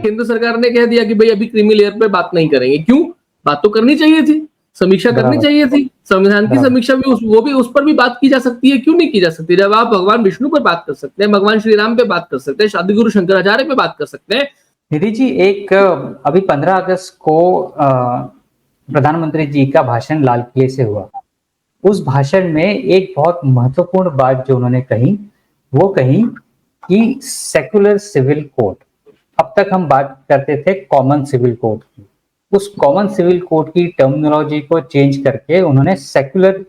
केंद्र सरकार ने कह दिया कि भाई अभी क्रीमी लेयर पे बात नहीं करेंगे। क्यों? बात तो करनी चाहिए थी, समीक्षा करनी चाहिए थी, संविधान की समीक्षा भी वो भी उस पर भी बात की जा सकती है। क्यों नहीं की जा सकती? जब आप भगवान विष्णु पर बात कर सकते हैं, भगवान श्री राम पे बात कर सकते हैं, शादी गुरु शंकराचार्य पे बात कर सकते हैं। निधि जी, एक अभी 15 अगस्त को प्रधानमंत्री जी का भाषण लाल किले से हुआ। उस भाषण में एक बहुत महत्वपूर्ण बात जो उन्होंने कही, वो कही कि सेकुलर सिविल कोड। अब तक हम बात करते थे कॉमन सिविल कोड की। उस कॉमन सिविल कोड की टर्मिनोलॉजी को चेंज करके उन्होंने सेकुलर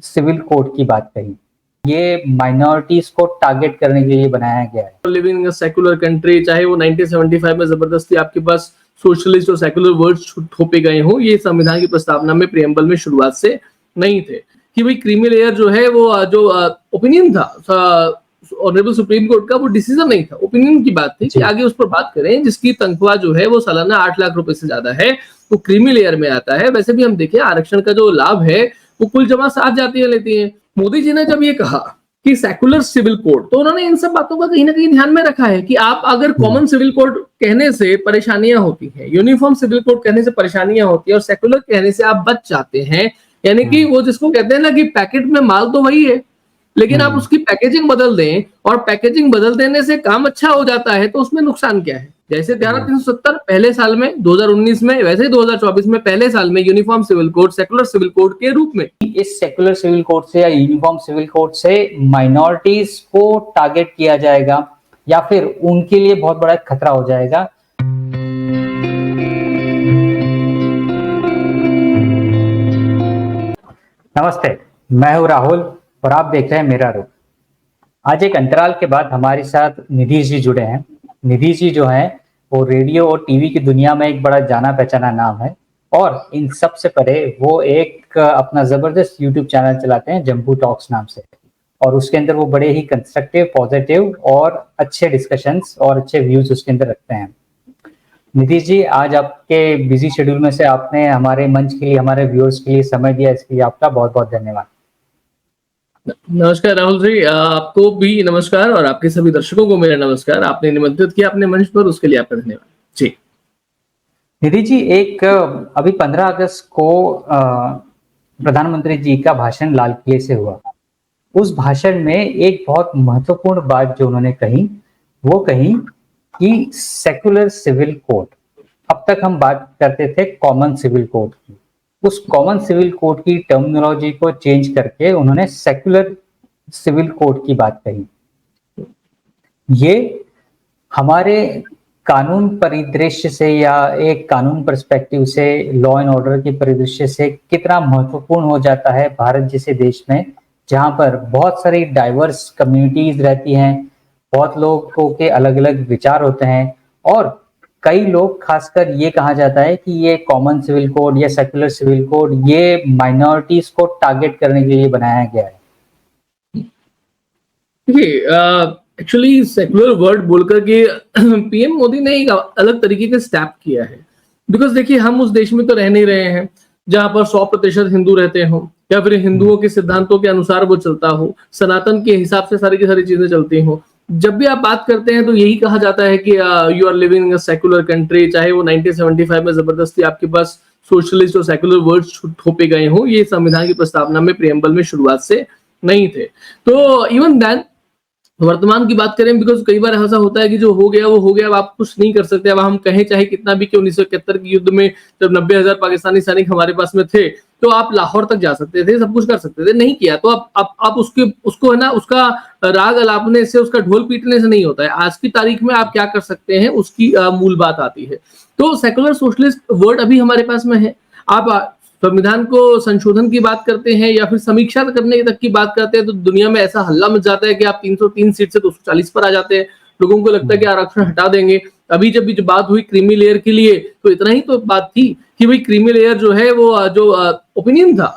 सिविल कोड की बात कही। ये माइनॉरिटीज को टारगेट करने के लिए बनाया गया है। Living in a secular country, चाहे वो 1975 में जबरदस्ती आपके पास सोशलिस्ट और सेकुलर वर्ड्स थोपे गए हो, ये संविधान की प्रस्तावना में प्रियम्बल में शुरुआत से नहीं थे कि भाई क्रीमी लेयर जो है वो जो ओपिनियन था ऑनरेबल सुप्रीम कोर्ट का, वो डिसीजन नहीं था, ओपिनियन की बात थी कि आगे उस पर बात करें। जिसकी तनख्वाह जो है वो सालाना 8 लाख रुपए से ज्यादा है, वो क्रीमी लेयर में आता है। वैसे भी हम देखें आरक्षण का जो लाभ है वो कुल जमा 7 जातियां लेती हैं। मोदी जी ने जब ये कहा कि सेकुलर सिविल कोड, तो उन्होंने इन सब बातों का कहीं ना कहीं ध्यान में रखा है कि आप अगर कॉमन सिविल कोड कहने से परेशानियां होती हैं, यूनिफॉर्म सिविल कोड कहने से परेशानियां होती है और सेकुलर कहने से आप बच जाते हैं, यानी कि वो जिसको कहते हैं ना कि पैकेट में माल तो वही है, लेकिन आप उसकी पैकेजिंग बदल दें और पैकेजिंग बदल देने से काम अच्छा हो जाता है, तो उसमें नुकसान क्या है? जैसे धारा 370 पहले साल में 2019 में, वैसे ही 2024 में पहले साल में uniform civil code secular civil code के रूप में। इस सेकुलर सिविल कोड से या यूनिफॉर्म सिविल कोड से माइनॉरिटीज को टारगेट किया जाएगा या फिर उनके लिए बहुत बड़ा खतरा हो जाएगा? नमस्ते, मैं हूं राहुल और आप देख रहे हैं मेरा रुख। आज एक अंतराल के बाद हमारे साथ निधि जी जुड़े हैं। निधि जी जो हैं वो रेडियो और टीवी की दुनिया में एक बड़ा जाना पहचाना नाम है और इन सब से परे वो एक अपना जबरदस्त यूट्यूब चैनल चलाते हैं जम्बू टॉक्स नाम से, और उसके अंदर वो बड़े ही कंस्ट्रक्टिव, पॉजिटिव और अच्छे डिस्कशंस और अच्छे व्यूज उसके अंदर रखते हैं। निधि जी, आज आपके बिजी शेड्यूल में से आपने हमारे मंच के लिए, हमारे व्यूअर्स के लिए समय दिया, इसके लिए आपका बहुत बहुत धन्यवाद। नमस्कार राहुल जी, आपको भी नमस्कार और आपके सभी दर्शकों को मेरा नमस्कार। आपने निमंत्रित किया अपने मंच पर, उसके लिए आपका धन्यवाद जी। निधि जी, एक अभी 15 अगस्त को प्रधानमंत्री जी का भाषण लाल किले से हुआ। उस भाषण में एक बहुत महत्वपूर्ण बात जो उन्होंने कही, वो कही कि सेकुलर सिविल कोड। अब तक हम बात करते थे कॉमन सिविल कोड की। उस कॉमन सिविल कोड की टर्मिनोलॉजी को चेंज करके उन्होंने सेकुलर सिविल कोड की बात कही। ये हमारे कानून परिदृश्य से या एक कानून पर्सपेक्टिव से, लॉ एंड ऑर्डर के परिदृश्य से कितना महत्वपूर्ण हो जाता है भारत जैसे देश में, जहां पर बहुत सारी डाइवर्स कम्युनिटीज रहती हैं, बहुत लोगों के अलग अलग विचार होते हैं और कई लोग, खासकर ये कहा जाता है कि ये कॉमन सिविल कोड या सेकुलर सिविल कोड ये माइनॉरिटीज को टारगेट करने के लिए बनाया गया है। एक्चुअली सेकुलर वर्ड बोलकर के पीएम मोदी ने एक अलग तरीके का स्टेप किया है। बिकॉज देखिए, हम उस देश में तो रह नहीं रहे हैं जहां पर 100% हिंदू रहते हो या फिर हिंदुओं के सिद्धांतों के अनुसार वो चलता हो, सनातन के हिसाब से सारी की सारी चीजें चलती हो। जब भी आप बात करते हैं तो यही कहा जाता है कि you are living in a secular country, चाहे वो 1975 में जबरदस्ती आपके पास सोशलिस्ट और सेकुलर वर्ड्स थोपे गए हो, ये संविधान की प्रस्तावना में प्रियम्बल में शुरुआत से नहीं थे। तो इवन देन वर्तमान की बात करें, बिकॉज कई बार ऐसा होता है कि जो हो गया वो हो गया, अब आप कुछ नहीं कर सकते। अब हम कहें चाहे कितना भी कि 1971 के युद्ध में जब 90,000 पाकिस्तानी सैनिक हमारे पास में थे तो आप लाहौर तक जा सकते थे, सब कुछ कर सकते थे, नहीं किया। तो आप उसको है ना, उसका राग अलापने से, उसका ढोल पीटने से नहीं होता है। आज की तारीख में आप क्या कर सकते हैं उसकी मूल बात आती है। तो सेकुलर सोशलिस्ट वर्ड अभी हमारे पास में है। आप संविधान को संशोधन की बात करते हैं या फिर समीक्षा करने तक की बात करते हैं तो दुनिया में ऐसा हल्ला मच जाता है कि आप 303 सीट से 240 पर आ जाते हैं। लोगों को लगता है कि आरक्षण हटा देंगे। अभी जब जो बात हुई क्रीमी लेयर के लिए, तो इतना ही तो बात थी कि भाई क्रीमी लेयर जो है वो जो ओपिनियन था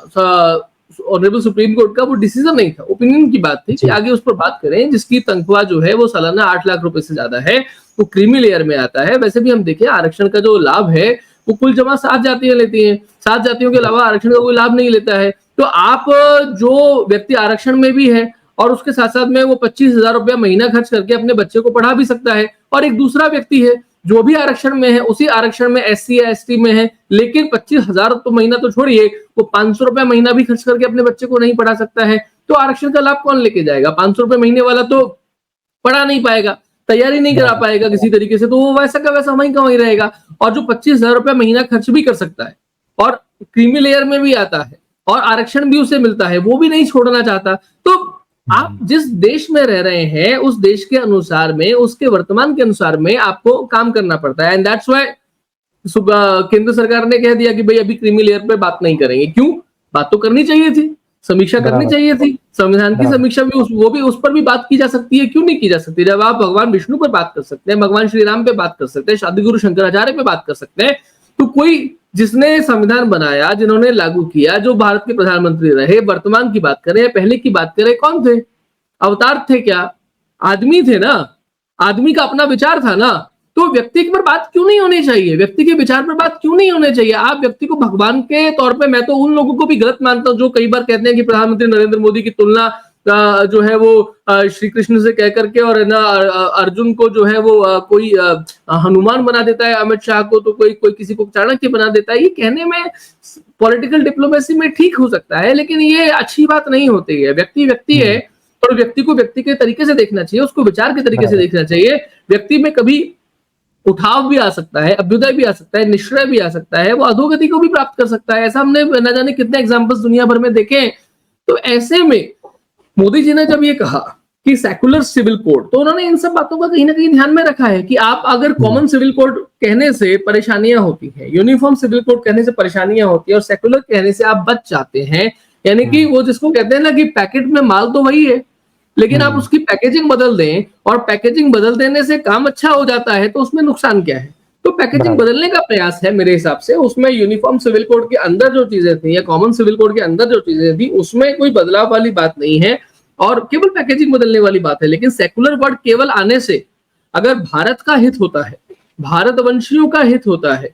ऑनरेबल सुप्रीम कोर्ट का, वो डिसीजन नहीं था, ओपिनियन की बात थी कि आगे उस पर बात करें। जिसकी तनख्वाह जो है वो सालाना 8 लाख रुपए से ज्यादा है, वो क्रीमी लेयर में आता है। वैसे भी हम देखें आरक्षण का जो लाभ है वो कुल जमा 7 जातियां लेती हैं। 7 जातियों के अलावा आरक्षण का कोई लाभ नहीं लेता है। तो आप जो व्यक्ति आरक्षण में भी है और उसके साथ साथ में वो 25,000 रुपया महीना खर्च करके अपने बच्चे को पढ़ा भी सकता है, और एक दूसरा व्यक्ति है जो भी आरक्षण में है उसी आरक्षण में SC या ST में है, लेकिन 25,000 तो महीना तो छोड़िए, वो 500 रुपए महीना भी खर्च करके अपने बच्चे को नहीं पढ़ा सकता है, तो आरक्षण का लाभ कौन लेके जाएगा? 500 रुपए महीने वाला तो पढ़ा नहीं पाएगा, तैयारी नहीं करा पाएगा किसी तरीके से, तो वो वैसा का वैसा वहीं का वहीं रहेगा। और जो 25,000 रुपए महीना खर्च भी कर सकता है और क्रीमी लेयर में भी आता है और आरक्षण भी उसे मिलता है, वो भी नहीं छोड़ना चाहता। तो आप जिस देश में रह रहे हैं उस देश के अनुसार में, उसके वर्तमान के अनुसार में आपको काम करना पड़ता है। एंड दैट्स व्हाई केंद्र सरकार ने कह दिया कि भाई अभी क्रीमी लेयर पे बात नहीं करेंगे। क्यों? बात तो करनी चाहिए थी, समीक्षा करनी चाहिए थी, संविधान की समीक्षा भी वो भी उस पर भी बात की जा सकती है। क्यों नहीं की जा सकती? जब आप भगवान विष्णु पर बात कर सकते हैं, भगवान श्री राम पे बात कर सकते हैं, शादिगुरु शंकराचार्य पे बात कर सकते हैं, तो कोई जिसने संविधान बनाया, जिन्होंने लागू किया, जो भारत के प्रधानमंत्री रहे, वर्तमान की बात करें, पहले की बात करें, कौन थे? अवतार थे क्या? आदमी थे ना, आदमी का अपना विचार था ना, तो व्यक्ति पर बात क्यों नहीं होनी चाहिए? व्यक्ति के विचार पर बात क्यों नहीं होनी चाहिए? आप व्यक्ति को भगवान के तौर पे, मैं तो उन लोगों को भी गलत मानता हूं जो कई बार कहते हैं कि प्रधानमंत्री नरेंद्र मोदी की तुलना जो है वो श्री कृष्ण से कह करके और ना अर्जुन को जो है वो कोई हनुमान बना देता है, अमित शाह को तो कोई किसी को चाणक्य बना देता है। ये कहने में पॉलिटिकल डिप्लोमेसी में ठीक हो सकता है, लेकिन ये अच्छी बात नहीं होती है। व्यक्ति व्यक्ति है और व्यक्ति को व्यक्ति के तरीके से देखना चाहिए, उसको विचार के तरीके से देखना चाहिए। व्यक्ति में कभी उठाव भी आ सकता है, अभ्युदय भी आ सकता है, निश्चय भी आ सकता है, वो अधोगति को भी प्राप्त कर सकता है। ऐसा हमने न जाने कितने एग्जाम्पल्स दुनिया भर में देखे। तो ऐसे में मोदी जी ने जब ये कहा कि सेकुलर सिविल कोड, तो उन्होंने इन सब बातों का कहीं ना कहीं ध्यान में रखा है कि आप अगर कॉमन सिविल कोड कहने से परेशानियां होती हैं, यूनिफॉर्म सिविल कोड कहने से परेशानियां होती है और सेकुलर कहने से आप बच जाते हैं, यानी कि वो जिसको कहते हैं ना कि पैकेट में माल तो वही है, लेकिन आप उसकी पैकेजिंग बदल दें और पैकेजिंग बदल देने से काम अच्छा हो जाता है, तो उसमें नुकसान क्या है? तो पैकेजिंग बदलने का प्रयास है मेरे हिसाब से। उसमें यूनिफॉर्म सिविल कोड के अंदर जो चीजें थी या कॉमन सिविल कोड के अंदर जो चीजें थी उसमें कोई बदलाव वाली बात नहीं है और केवल पैकेजिंग बदलने वाली बात है। लेकिन सेकुलर वर्ड केवल आने से अगर भारत का हित होता है, भारतवंशियों का हित होता है,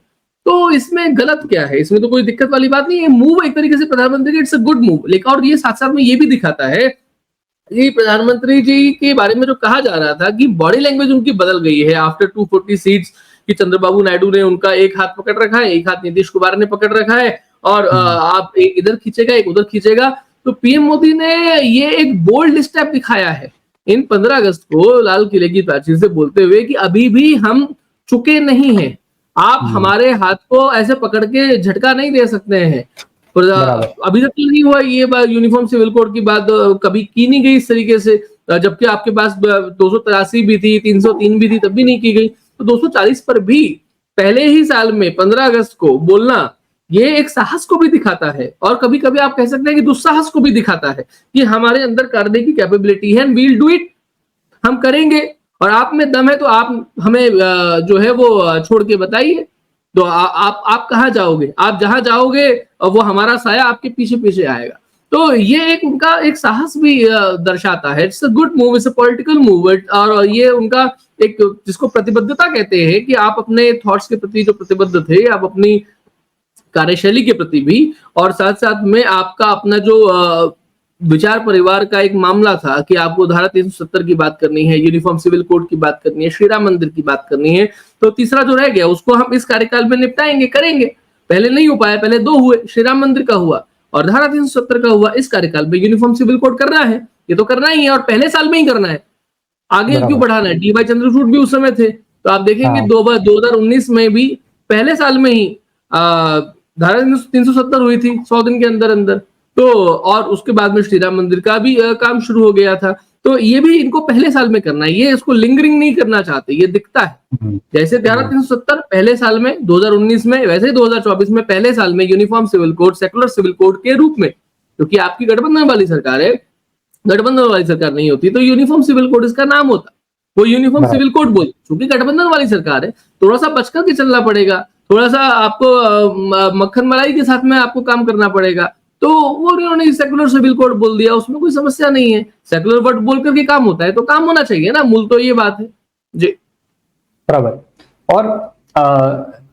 तो इसमें गलत क्या है? इसमें तो कोई दिक्कत वाली बात नहीं है। मूव एक तरीके से प्रधानमंत्री का इट्स अ गुड मूव। लेकिन और ये साथ साथ में ये भी दिखाता है कि प्रधानमंत्री जी के बारे में जो कहा जा रहा था कि बॉडी लैंग्वेज उनकी बदल गई है आफ्टर 240 सीट्स, कि चंद्रबाबू नायडू ने उनका एक हाथ पकड़ रखा है, एक हाथ नीतीश कुमार ने पकड़ रखा है और आप एक इधर खींचेगा एक उधर खींचेगा। तो पीएम मोदी ने ये एक बोल्ड स्टेप दिखाया है इन 15 अगस्त को लाल किले की प्राचीर से बोलते हुए कि अभी भी हम चुके नहीं हैं, आप हमारे हाथ को ऐसे पकड़ के झटका नहीं दे सकते हैं। अभी तक तो नहीं हुआ ये बात, यूनिफॉर्म सिविल कोड की बात कभी की नहीं गई इस तरीके से, जबकि आपके पास 283 भी थी, 303 भी थी, तब भी नहीं की गई। तो 240 पर भी पहले ही साल में 15 अगस्त को बोलना ये एक साहस को भी दिखाता है और कभी कभी आप कह सकते हैं कि दुस्साहस को भी दिखाता है कि हमारे अंदर करने की कैपेबिलिटी है, वील डू इट, हम करेंगे और आप में दम है तो आप हमें जो है वो छोड़ के बताइए। तो आप कहाँ जाओगे? आप जहां जाओगे वो हमारा साया आपके पीछे पीछे आएगा। तो ये एक उनका एक साहस भी दर्शाता है। It's a good move, it's a political move और ये उनका एक जिसको प्रतिबद्धता कहते हैं कि आप अपने थॉट्स के प्रति जो प्रतिबद्ध थे, आप अपनी कार्यशैली के प्रति भी, और साथ साथ में आपका अपना जो विचार परिवार का एक मामला था कि आपको धारा 370 की बात करनी है, यूनिफॉर्म सिविल कोड की बात करनी है, श्री राम मंदिर की बात करनी है, तो तीसरा जो रह गया उसको हम इस कार्यकाल में निपटाएंगे, करेंगे। पहले नहीं हो पाया, पहले 2 हुए, श्री राम मंदिर का हुआ और धारा 370 का हुआ। इस कार्यकाल में यूनिफॉर्म सिविल कोड करना है, ये तो करना ही है और पहले साल में ही करना है, आगे क्यों बढ़ाना है? डी.वाई. चंद्रचूड़ भी उस समय थे, तो आप देखेंगे 2019 में भी पहले साल में ही धारा 370 हुई थी 100 दिन के अंदर अंदर, तो और उसके बाद में श्री राम मंदिर का भी काम शुरू हो गया था। तो ये भी इनको पहले साल में करना है, ये इसको लिंगरिंग नहीं करना चाहते, ये दिखता है। जैसे धारा 370 पहले साल में 2019 में, वैसे ही 2024 में पहले साल में uniform civil code secular civil code के रूप में, क्योंकि आपकी गठबंधन वाली सरकार है, गठबंधन वाली सरकार नहीं होती तो यूनिफॉर्म सिविल कोड इसका नाम होता, वो यूनिफॉर्म सिविल कोड बोल। क्योंकि गठबंधन वाली सरकार है, थोड़ा सा बचकर के चलना पड़ेगा, थोड़ा सा आपको मक्खन मलाई के साथ में आपको काम करना पड़ेगा। तो वो उन्होंने सेकुलर सिविल कोड बोल दिया, उसमें कोई समस्या नहीं है। सेकुलर वर्ड बोल करके काम होता है तो काम होना चाहिए ना, मूल तो ये बात है जी। बराबर। और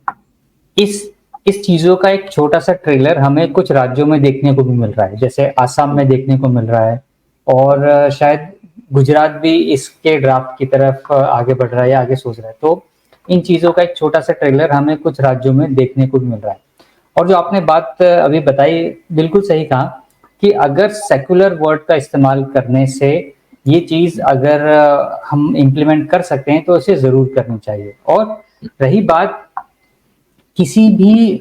इस चीजों का एक छोटा सा ट्रेलर हमें कुछ राज्यों में देखने को भी मिल रहा है, जैसे आसाम में देखने को मिल रहा है और शायद गुजरात भी इसके ड्राफ्ट की तरफ आगे बढ़ रहा है या आगे सोच रहा है। तो इन चीजों का एक छोटा सा ट्रेलर हमें कुछ राज्यों में देखने को भी मिल रहा है। और जो आपने बात अभी बताई, बिल्कुल सही कहा कि अगर सेकुलर वर्ड का इस्तेमाल करने से ये चीज अगर हम इम्प्लीमेंट कर सकते हैं तो इसे जरूर करनी चाहिए। और रही बात किसी भी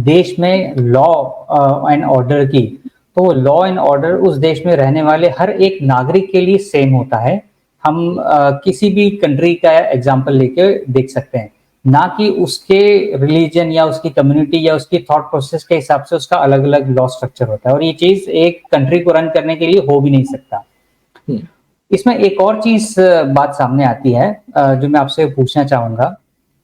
देश में लॉ एंड ऑर्डर की, तो लॉ एंड ऑर्डर उस देश में रहने वाले हर एक नागरिक के लिए सेम होता है। हम किसी भी कंट्री का एग्जांपल लेके देख सकते हैं, ना कि उसके रिलीजन या उसकी कम्युनिटी या उसकी थॉट प्रोसेस के हिसाब से उसका अलग अलग लॉ स्ट्रक्चर होता है। और ये चीज एक कंट्री को रन करने के लिए हो भी नहीं सकता। इसमें एक और चीज बात सामने आती है जो मैं आपसे पूछना चाहूंगा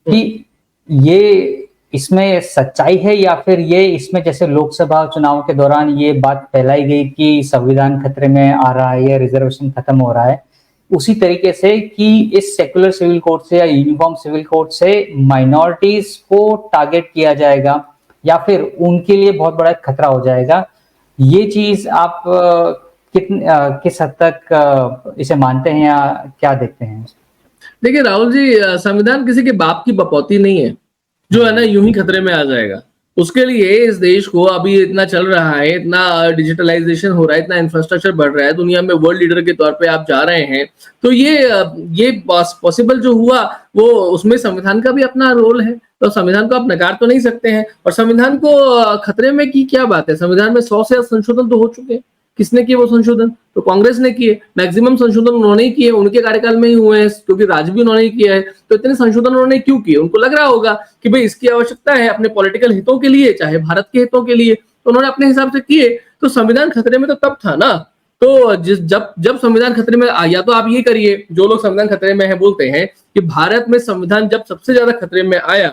कि ये इसमें सच्चाई है या फिर ये इसमें जैसे लोकसभा चुनाव के दौरान ये बात फैलाई गई कि संविधान खतरे में आ रहा है या रिजर्वेशन खत्म हो रहा है, उसी तरीके से कि इस सेकुलर सिविल कोड से या यूनिफॉर्म सिविल कोड से माइनॉरिटीज को टारगेट किया जाएगा या फिर उनके लिए बहुत बड़ा खतरा हो जाएगा। ये चीज आप किस हद तक इसे मानते हैं या क्या देखते हैं? देखिए राहुल जी, संविधान किसी के बाप की बपौती नहीं है जो है ना यूं ही खतरे में आ जाएगा। उसके लिए इस देश को अभी इतना चल रहा है, इतना डिजिटलाइजेशन हो रहा है, इतना इंफ्रास्ट्रक्चर बढ़ रहा है, दुनिया में वर्ल्ड लीडर के तौर पे आप जा रहे हैं, तो ये पॉसिबल जो हुआ वो उसमें संविधान का भी अपना रोल है। तो संविधान को आप नकार तो नहीं सकते हैं। और संविधान को खतरे में की क्या बात है, संविधान में 100 से संशोधन तो हो चुके हैं। किसने किए वो संशोधन? तो कांग्रेस ने किए। मैक्सिमम संशोधन उन्होंने ही किए, उनके कार्यकाल में ही हुए हैं, क्योंकि राज भी उन्होंने ही किया है। तो इतने संशोधन उन्होंने क्यों किए? उनको लग रहा होगा कि भाई इसकी आवश्यकता है अपने पॉलिटिकल हितों के लिए, चाहे भारत के हितों के लिए, तो उन्होंने अपने हिसाब से किए। तो संविधान खतरे में तो तब था ना, तो जब संविधान खतरे में आया, तो आप ये करिए, जो लोग संविधान खतरे में है बोलते हैं कि भारत में संविधान जब सबसे ज्यादा खतरे में आया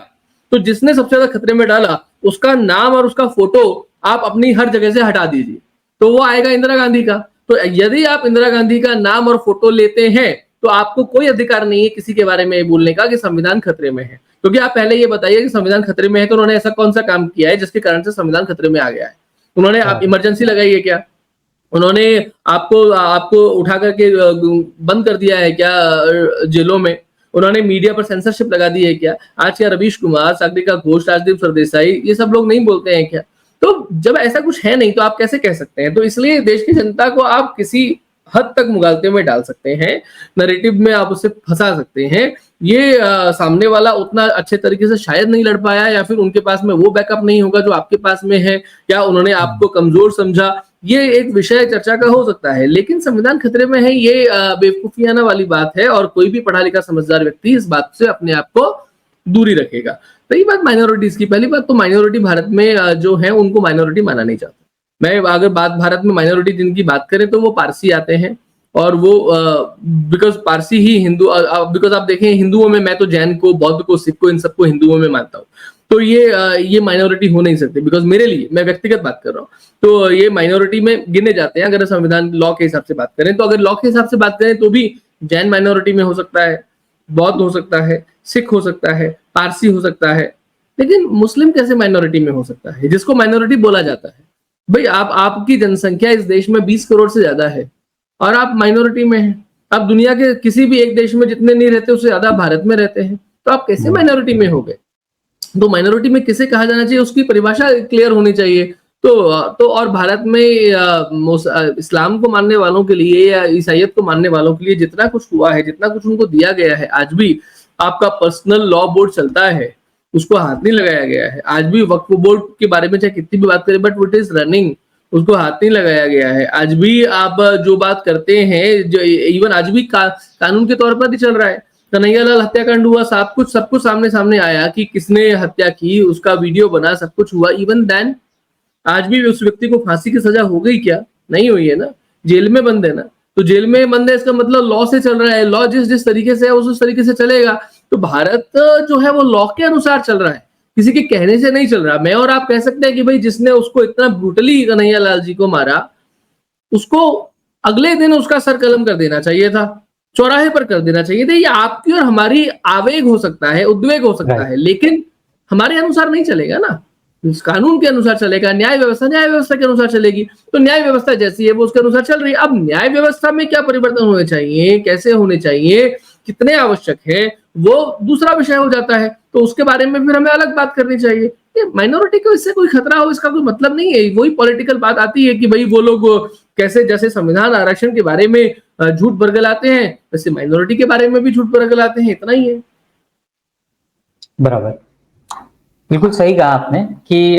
तो जिसने सबसे ज्यादा खतरे में डाला उसका नाम और उसका फोटो आप अपनी हर जगह से हटा दीजिए, तो वो आएगा इंदिरा गांधी का। तो यदि आप इंदिरा गांधी का नाम और फोटो लेते हैं तो आपको कोई अधिकार नहीं है किसी के बारे में बोलने का कि संविधान खतरे में है। क्योंकि आप पहले ये बताइए कि संविधान खतरे में है तो उन्होंने ऐसा कौन सा काम किया है जिसके कारण से संविधान खतरे में आ गया है? उन्होंने आप इमरजेंसी लगाई है क्या? उन्होंने आपको उठा करके बंद कर दिया है क्या जेलों में? उन्होंने मीडिया पर सेंसरशिप लगा दी है क्या? आज क्या रवीश कुमार, सागरिका घोष, राजदीप सरदेसाई, ये सब लोग नहीं बोलते हैं क्या? तो जब ऐसा कुछ है नहीं तो आप कैसे कह सकते हैं? तो इसलिए देश की जनता को आप किसी हद तक मुगालते में डाल सकते हैं, नैरेटिव में आप उसे फंसा सकते हैं। ये सामने वाला उतना अच्छे तरीके से शायद नहीं लड़ पाया, या फिर उनके पास में वो बैकअप नहीं होगा जो आपके पास में है, या उन्होंने आपको कमजोर समझा। ये एक विषय चर्चा का हो सकता है, लेकिन संविधान खतरे में है ये बेवकूफियाना वाली बात है, और कोई भी पढ़ा लिखा समझदार व्यक्ति इस बात से अपने आप को दूरी रखेगा। रही बात माइनॉरिटीज की, पहली बात तो माइनॉरिटी भारत में जो है उनको माइनॉरिटी माना नहीं जाता। मैं अगर भारत में माइनॉरिटी जिनकी बात करें तो वो पारसी आते हैं, और वो because Parsi he Hindu, because आप देखें हिंदुओं में मैं तो जैन को, बौद्ध को, सिख को, इन सबको हिंदुओं में मानता हूँ। तो ये माइनॉरिटी हो नहीं सकते, बिकॉज मेरे लिए, मैं व्यक्तिगत बात कर रहा हूँ, तो ये माइनॉरिटी में गिने जाते हैं अगर संविधान लॉ के हिसाब से बात करें। तो अगर लॉ के हिसाब से बात करें तो भी जैन माइनॉरिटी में हो सकता है, बौद्ध हो सकता है, सिख हो सकता है, पारसी हो सकता है, लेकिन मुस्लिम कैसे माइनॉरिटी में हो सकता है, जिसको माइनॉरिटी बोला जाता है? भाई आपकी जनसंख्या इस देश में 20 करोड़ से ज्यादा है और आप माइनॉरिटी में हैं। आप दुनिया के किसी भी एक देश में जितने नहीं रहते उससे ज्यादा भारत में रहते हैं, तो आप कैसे माइनॉरिटी में हो गए? तो माइनॉरिटी में किसे कहा जाना चाहिए उसकी परिभाषा क्लियर होनी चाहिए। तो और भारत में इस्लाम को मानने वालों के लिए या ईसाइयत को मानने वालों के लिए जितना कुछ हुआ है, जितना कुछ उनको दिया गया है, आज भी आपका पर्सनल लॉ बोर्ड चलता है, उसको हाथ नहीं लगाया गया है। आज भी वक्फ बोर्ड के बारे में चाहे कितनी भी बात करें, बट इट इज रनिंग, उसको हाथ नहीं लगाया गया है। आज भी आप जो बात करते हैं, जो इवन आज भी कानून के तौर पर ही चल रहा है। कन्हैयालाल हत्याकांड हुआ, सब कुछ सामने आया कि किसने हत्या की, उसका वीडियो बना, सब कुछ हुआ। इवन देन आज भी उस व्यक्ति को फांसी की सजा हो गई क्या? नहीं हुई है ना, जेल में बंद है ना। तो जेल में बंद है, इसका मतलब लॉ से चल रहा है। लॉ जिस तरीके से है उस तरीके से चलेगा। तो भारत जो है वो लॉ के अनुसार चल रहा है, किसी के कहने से नहीं चल रहा। मैं और आप कह सकते हैं कि भाई जिसने उसको इतना ब्रूटली कन्हैयालाल जी को मारा, उसको अगले दिन उसका सर कलम कर देना चाहिए था, चौराहे पर कर देना चाहिए था। ये आपकी और हमारी आवेग हो सकता है, उद्वेग हो सकता है, लेकिन हमारे अनुसार नहीं चलेगा ना, इस कानून के अनुसार चलेगा। न्याय व्यवस्था के अनुसार चलेगी। तो न्याय व्यवस्था जैसी है वो उसके अनुसार चल रही है। अब न्याय व्यवस्था में क्या परिवर्तन होने चाहिए, कैसे होने चाहिए, कितने आवश्यक है, वो दूसरा विषय हो जाता है, तो उसके बारे में फिर हमें अलग बात करनी चाहिए। ये माइनॉरिटी को इससे कोई खतरा हो इसका कोई मतलब नहीं है। वही पॉलिटिकल बात आती है कि भाई वो लोग कैसे जैसे संविधान आरक्षण के बारे में झूठ बरगलाते हैं, वैसे माइनॉरिटी के बारे में भी झूठ बरगलाते हैं, इतना ही है। बराबर, बिल्कुल सही कहा आपने कि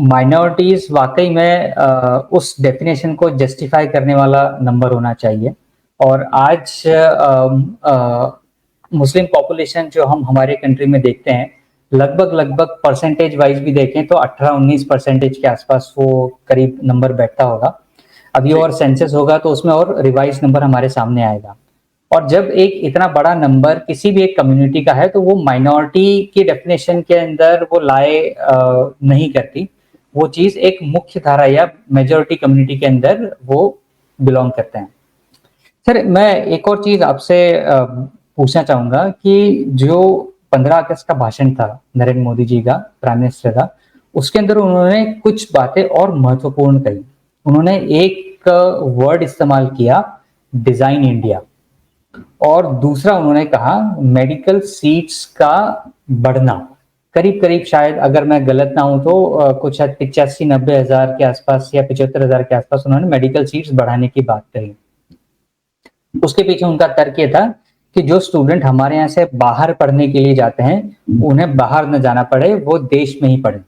माइनॉरिटीज वाकई में उस डेफिनेशन को जस्टिफाई करने वाला नंबर होना चाहिए। और आज मुस्लिम पॉपुलेशन जो हम हमारे कंट्री में देखते हैं, लगभग परसेंटेज वाइज भी देखें तो 18-19% के आसपास वो करीब नंबर बैठता होगा। अभी और सेंसस होगा तो उसमें और रिवाइज नंबर हमारे सामने आएगा। और जब एक इतना बड़ा नंबर किसी भी एक कम्युनिटी का है तो वो माइनॉरिटी की डेफिनेशन के अंदर वो लाए नहीं करती, वो चीज एक मुख्य धारा या मेजॉरिटी कम्युनिटी के अंदर वो बिलोंग करते हैं। सर, मैं एक और चीज आपसे पूछना चाहूंगा कि जो 15 अगस्त का भाषण था नरेंद्र मोदी जी का, प्राइम मिनिस्टर का, उसके अंदर उन्होंने कुछ बातें और महत्वपूर्ण कही। उन्होंने एक वर्ड इस्तेमाल किया, डिजाइन इंडिया, और दूसरा उन्होंने कहा मेडिकल सीट्स का बढ़ना। करीब शायद अगर मैं गलत ना हूं तो कुछ 85-90 हजार के आसपास या 75 हजार के आसपास उन्होंने मेडिकल सीट्स बढ़ाने की बात कही। उसके पीछे उनका तर्क ये था कि जो स्टूडेंट हमारे यहाँ से बाहर पढ़ने के लिए जाते हैं उन्हें बाहर न जाना पड़े, वो देश में ही पढ़े।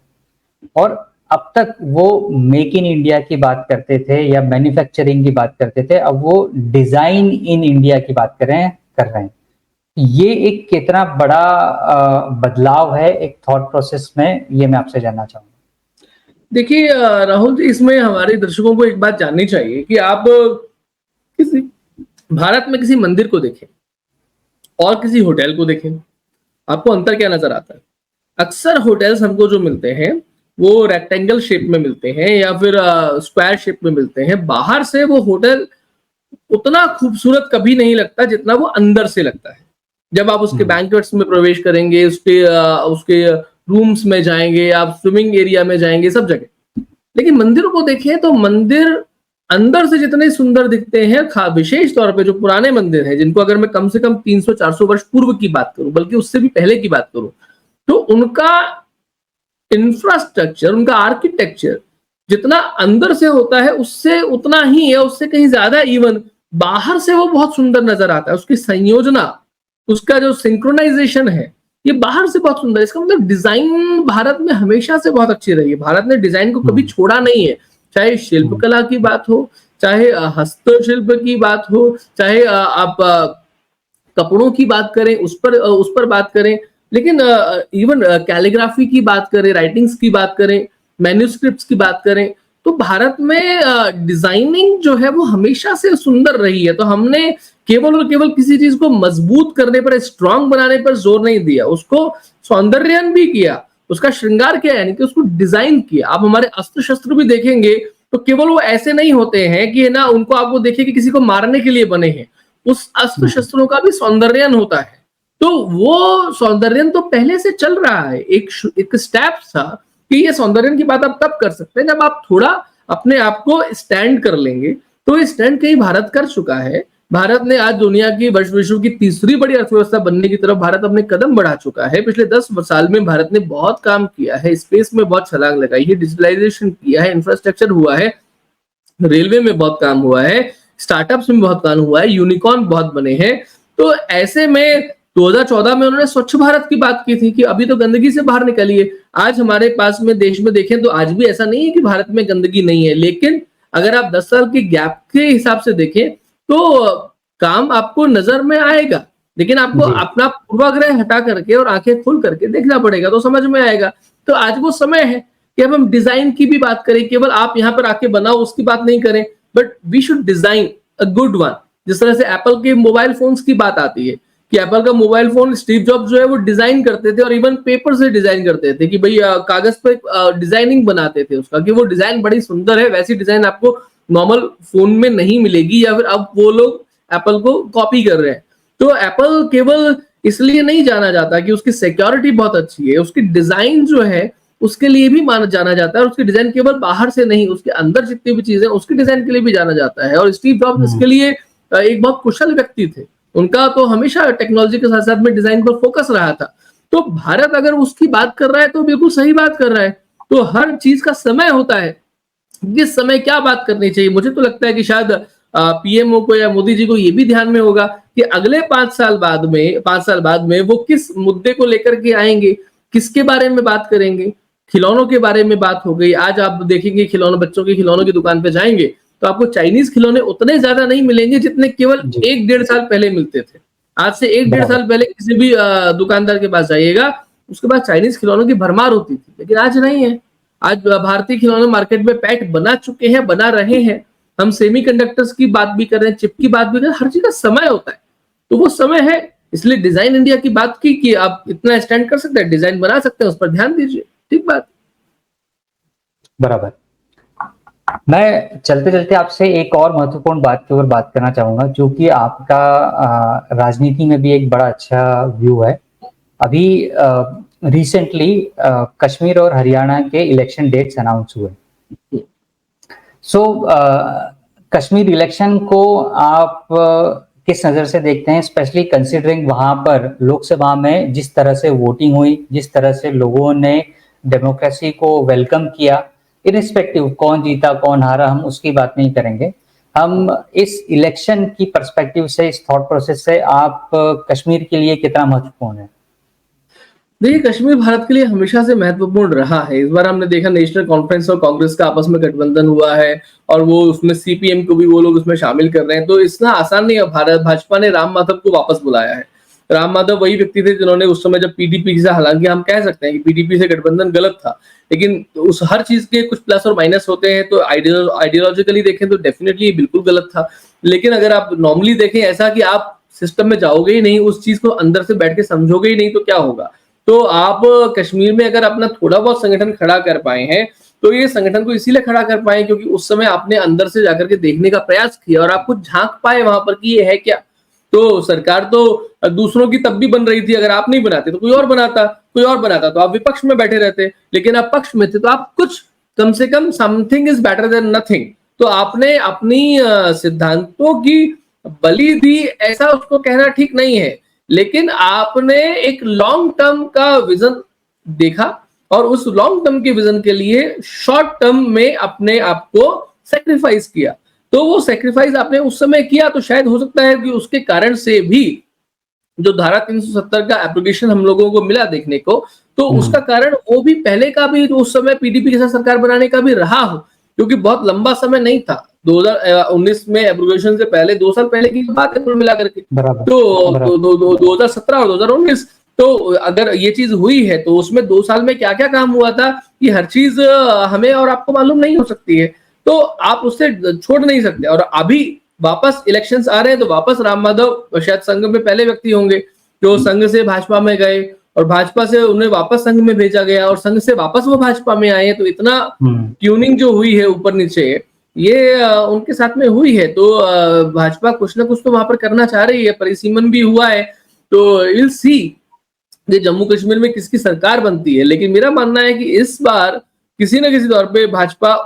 और अब तक वो मेक इन इंडिया की बात करते थे या मैन्युफैक्चरिंग की बात करते थे, अब वो डिजाइन इन इंडिया की बात कर रहे हैं। ये एक कितना बड़ा बदलाव है एक थॉट प्रोसेस में, ये मैं आपसे जानना चाहूंगा। देखिए राहुल जी, इसमें हमारे दर्शकों को एक बात जाननी चाहिए कि आप किसी भारत में किसी मंदिर को देखें और किसी होटल को देखें, आपको अंतर क्या नजर आता है? अक्सर होटल्स हमको जो मिलते हैं वो रेक्टेंगल शेप में मिलते हैं या फिर स्क्वायर शेप में मिलते हैं। बाहर से वो होटल उतना खूबसूरत कभी नहीं लगता जितना वो अंदर से लगता है। जब आप उसके बैंक्वेट्स में प्रवेश करेंगे, उसके रूम्स में जाएंगे, आप स्विमिंग एरिया में जाएंगे, सब जगह। लेकिन मंदिरों को देखें तो मंदिर अंदर से जितने सुंदर दिखते हैं, विशेष तौर पे जो पुराने मंदिर हैं, जिनको अगर मैं कम से कम 300-400 वर्ष पूर्व की बात करूं, बल्कि उससे भी पहले की बात करूं, तो उनका इंफ्रास्ट्रक्चर, उनका आर्किटेक्चर जितना अंदर से होता है उससे उतना ही है, उससे कहीं ज्यादा इवन बाहर से वो बहुत सुंदर नजर आता है। उसकी संयोजना, उसका जो सिंक्रोनाइजेशन है, ये बाहर से बहुत सुंदर है। इसका मतलब डिजाइन भारत में हमेशा से बहुत अच्छी रही है। भारत ने डिजाइन को कभी छोड़ा नहीं है, चाहे शिल्पकला की बात हो, चाहे हस्तशिल्प की बात हो, चाहे आप कपड़ों की बात करें, उस पर बात करें, लेकिन इवन कैलीग्राफी की बात करें, राइटिंग्स की बात करें, मैन्युस्क्रिप्ट्स की बात करें, तो भारत में डिजाइनिंग जो है वो हमेशा से सुंदर रही है। तो हमने केवल और केवल किसी चीज को मजबूत करने पर, स्ट्रांग बनाने पर जोर नहीं दिया, उसको सौंदर्यन भी किया, उसका श्रृंगार किया, यानी कि उसको डिजाइन किया। आप हमारे अस्त्र शस्त्र भी देखेंगे तो केवल वो ऐसे नहीं होते हैं कि ना उनको आपको देखिए कि किसी को मारने के लिए बने हैं, उस अस्त्र शस्त्रों का भी सौंदर्यन होता है। तो वो सौंदर्यन तो पहले से चल रहा है, एक स्टेप था कि ये सौंदर्यन की बात आप तब कर सकते हैं जब आप थोड़ा अपने आप को स्टैंड कर लेंगे। तो ये स्टैंड कहीं भारत कर चुका है। भारत ने आज दुनिया की विश्व की तीसरी बड़ी अर्थव्यवस्था बनने की तरफ भारत अपने कदम बढ़ा चुका है। पिछले 10 साल में भारत ने बहुत काम किया है, स्पेस में बहुत छलांग लगाई है, डिजिटलाइजेशन किया है, इंफ्रास्ट्रक्चर हुआ है, रेलवे में बहुत काम हुआ है, स्टार्टअप्स में बहुत काम हुआ है, यूनिकॉर्न बहुत बने हैं। तो ऐसे में 2014 में उन्होंने स्वच्छ भारत की बात की थी कि अभी तो गंदगी से बाहर निकलिए। आज हमारे पास में देश में देखें तो आज भी ऐसा नहीं है कि भारत में गंदगी नहीं है, लेकिन अगर आप 10 साल के गैप के हिसाब से देखें तो काम आपको नजर में आएगा, लेकिन आपको अपना पूर्वाग्रह हटा करके और आंखें खोल करके देखना पड़ेगा, तो समझ में आएगा। तो आज वो समय है कि अब हम डिजाइन की भी बात करें, केवल आप यहाँ पर आके बनाओ उसकी बात नहीं करें, but we should design a good one. जिस तरह से एप्पल के मोबाइल फोन्स की बात आती है कि एप्पल का मोबाइल फोन स्टीव जॉब्स जो है वो डिजाइन करते थे और इवन पेपर से डिजाइन करते थे कि भाई कागज पे डिजाइनिंग बनाते थे उसका, कि वो डिजाइन बड़ी सुंदर है, वैसी डिजाइन आपको नॉर्मल फोन में नहीं मिलेगी, या फिर अब वो लोग एप्पल को कॉपी कर रहे हैं। तो एप्पल केवल इसलिए नहीं जाना जाता कि उसकी सिक्योरिटी बहुत अच्छी है, उसकी डिजाइन जो है उसके लिए भी जाना जाता है, और उसकी डिजाइन केवल बाहर से नहीं, उसके अंदर जितनी भी चीजें उसकी डिजाइन के लिए भी जाना जाता है। और स्टीव जॉब्स इसके लिए एक बहुत कुशल व्यक्ति थे। उनका तो हमेशा टेक्नोलॉजी के साथ साथ में डिजाइन पर फोकस रहा था। तो भारत अगर उसकी बात कर रहा है तो बिल्कुल सही बात कर रहा है। तो हर चीज का समय होता है, किस समय क्या बात करनी चाहिए। मुझे तो लगता है कि शायद पीएमओ को या मोदी जी को ये भी ध्यान में होगा कि अगले 5 साल बाद में वो किस मुद्दे को लेकर के आएंगे, किसके बारे में बात करेंगे। खिलौनों के बारे में बात हो गई, आज आप देखेंगे खिलौने, बच्चों के खिलौनों की दुकान पे जाएंगे तो आपको चाइनीज खिलौने उतने ज्यादा नहीं मिलेंगे जितने केवल जी 1-1.5 साल पहले मिलते थे। आज से 1-1.5 बराबर। साल पहले किसी भी दुकानदार के पास जाइएगा, उसके पास चाइनीज खिलौनों की भरमार होती थी, लेकिन आज नहीं है। आज भारतीय खिलौने मार्केट में पैठ बना चुके हैं, बना रहे हैं। हम सेमीकंडक्टर्स की बात भी कर रहे हैं, चिप की बात भी कर रहे हैं, हर चीज का समय होता है। तो वो समय है, इसलिए डिजाइन इंडिया की बात की कि आप इतना स्टैंड कर सकते हैं, डिजाइन बना सकते हैं, उस पर ध्यान दीजिए। ठीक बात। बराबर। मैं चलते चलते आपसे एक और महत्वपूर्ण बात के ऊपर बात करना चाहूंगा, जो कि आपका राजनीति में भी एक बड़ा अच्छा व्यू है। अभी रिसेंटली कश्मीर और हरियाणा के इलेक्शन डेट्स अनाउंस हुए। सो कश्मीर इलेक्शन को आप किस नजर से देखते हैं, स्पेशली कंसिडरिंग वहां पर लोकसभा में जिस तरह से वोटिंग हुई, जिस तरह से लोगों ने डेमोक्रेसी को वेलकम किया, इरिस्पेक्टिव कौन जीता कौन हारा हम उसकी बात नहीं करेंगे। हम इस इलेक्शन की पर्सपेक्टिव से, इस थॉट प्रोसेस से आप कश्मीर के लिए कितना महत्वपूर्ण है? देखिए, कश्मीर भारत के लिए हमेशा से महत्वपूर्ण रहा है। इस बार हमने देखा नेशनल कॉन्फ्रेंस और कांग्रेस का आपस में गठबंधन हुआ है और वो उसमें सीपीएम को भी वो लोग उसमें शामिल कर रहे हैं। तो इतना आसान नहीं है। भारत भाजपा ने राम माधव को वापस बुलाया है। राम माधव वही व्यक्ति थे जिन्होंने उस समय जब पीडीपी से, हालांकि हम कह सकते हैं कि पीडीपी से गठबंधन गलत था, लेकिन उस हर चीज के कुछ प्लस और माइनस होते हैं। तो आइडियोलॉजिकली देखें तो डेफिनेटली बिल्कुल गलत था। लेकिन अगर आप नॉर्मली देखें ऐसा कि आप सिस्टम में जाओगे ही नहीं, उस चीज को अंदर से बैठ के समझोगे ही नहीं, तो क्या होगा। तो आप कश्मीर में अगर अपना थोड़ा बहुत संगठन खड़ा कर पाए हैं, तो ये संगठन को इसीलिए खड़ा कर पाए क्योंकि उस समय आपने अंदर से जाकर के देखने का प्रयास किया और आप कुछ झांक पाए वहां पर कि ये है क्या। तो सरकार तो दूसरों की तब भी बन रही थी, अगर आप नहीं बनाते तो कोई और बनाता तो आप विपक्ष में बैठे रहते, लेकिन आप पक्ष में थे तो आप कुछ, कम से कम something is better than nothing. तो आपने अपनी सिद्धांतों की बलि दी, ऐसा उसको कहना ठीक नहीं है, लेकिन आपने एक लॉन्ग टर्म का विजन देखा और उस लॉन्ग टर्म के विजन के लिए शॉर्ट टर्म में अपने आप को सेक्रीफाइस किया। तो वो सेक्रीफाइस आपने उस समय किया, तो शायद हो सकता है कि उसके कारण से भी जो धारा 370 का एप्लीकेशन हम लोगों को मिला देखने को, तो उसका कारण वो भी पहले का भी उस समय पीडीपी के साथ सरकार बनाने का भी रहा हो, क्योंकि बहुत लंबा समय नहीं था। 2019 में एब्रोगेशन से पहले 2 साल पहले की बात है कुल मिलाकर के। तो 2017 और 2019, तो अगर ये चीज हुई है तो उसमें 2 साल में क्या क्या काम हुआ था, ये हर चीज हमें और आपको मालूम नहीं हो सकती है। तो आप उससे छोड़ नहीं सकते। और अभी वापस इलेक्शंस आ रहे हैं तो वापस राम माधव शायद संघ में पहले व्यक्ति होंगे जो संघ से भाजपा में गए और भाजपा से उन्हें वापस संघ में भेजा गया और संघ से वापस वो भाजपा में आए। तो इतना ट्यूनिंग जो हुई है ऊपर नीचे, ये उनके साथ में हुई है। तो भाजपा कुछ ना कुछ तो वहां पर करना चाह रही है, परिसीमन भी हुआ है। तो विल सी ये जम्मू कश्मीर में किसकी सरकार बनती है। लेकिन मेरा मानना है कि इस बार किसी न किसी तौर पे भाजपा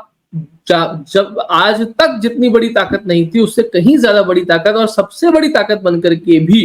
जब आज तक जितनी बड़ी ताकत नहीं थी उससे कहीं ज्यादा बड़ी ताकत और सबसे बड़ी ताकत बनकर के भी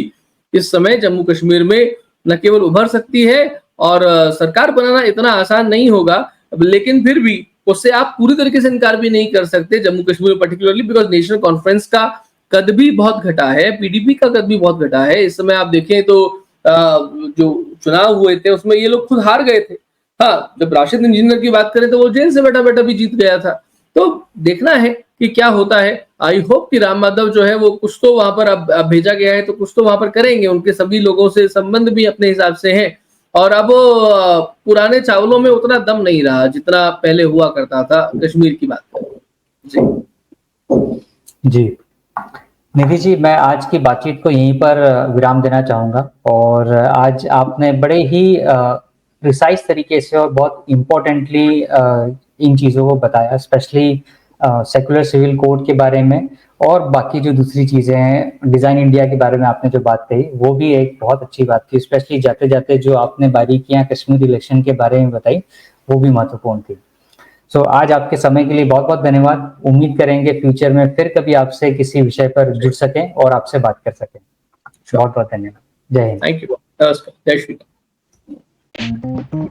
इस समय जम्मू कश्मीर में न केवल उभर सकती है और सरकार बनाना इतना आसान नहीं होगा, लेकिन फिर भी उससे आप पूरी तरीके से इनकार भी नहीं कर सकते जम्मू कश्मीर में पर्टिकुलरली, बिकॉज नेशनल कॉन्फ्रेंस का कद भी बहुत घटा है, पीडीपी का कद भी बहुत घटा है। इस समय आप देखें तो जो चुनाव हुए थे उसमें ये लोग खुद हार गए थे। हाँ, जब राशिद इंजीनियर की बात करें तो वो जेल से बैठा बैठा भी जीत गया था। तो देखना है कि क्या होता है। आई होप कि राम माधव जो है वो कुछ तो वहां पर अब भेजा गया है तो कुछ तो वहां पर करेंगे। उनके सभी लोगों से संबंध भी अपने हिसाब से है और अब पुराने चावलों में उतना दम नहीं रहा जितना पहले हुआ करता था कश्मीर की बात करें। जी निधि जी, मैं आज की बातचीत को यहीं पर विराम देना चाहूंगा। और आज आपने बड़े ही प्रिसाइज तरीके से और बहुत इम्पोर्टेंटली इन चीज़ों को बताया, स्पेशली सेकुलर सिविल कोड के बारे में और बाकी जो दूसरी चीज़ें हैं, डिज़ाइन इंडिया के बारे में आपने जो बात कही वो भी एक बहुत अच्छी बात थी। स्पेशली जाते जाते जो आपने बारीकियां कश्मीर इलेक्शन के बारे में बताई वो भी महत्वपूर्ण थी। सो आज आपके समय के लिए बहुत बहुत धन्यवाद। उम्मीद करेंगे फ्यूचर में फिर कभी आपसे किसी विषय पर जुड़ सकें और आपसे बात कर सकें। बहुत बहुत धन्यवाद। जय हिंद। Thank you. नमस्कार। जय श्री राम।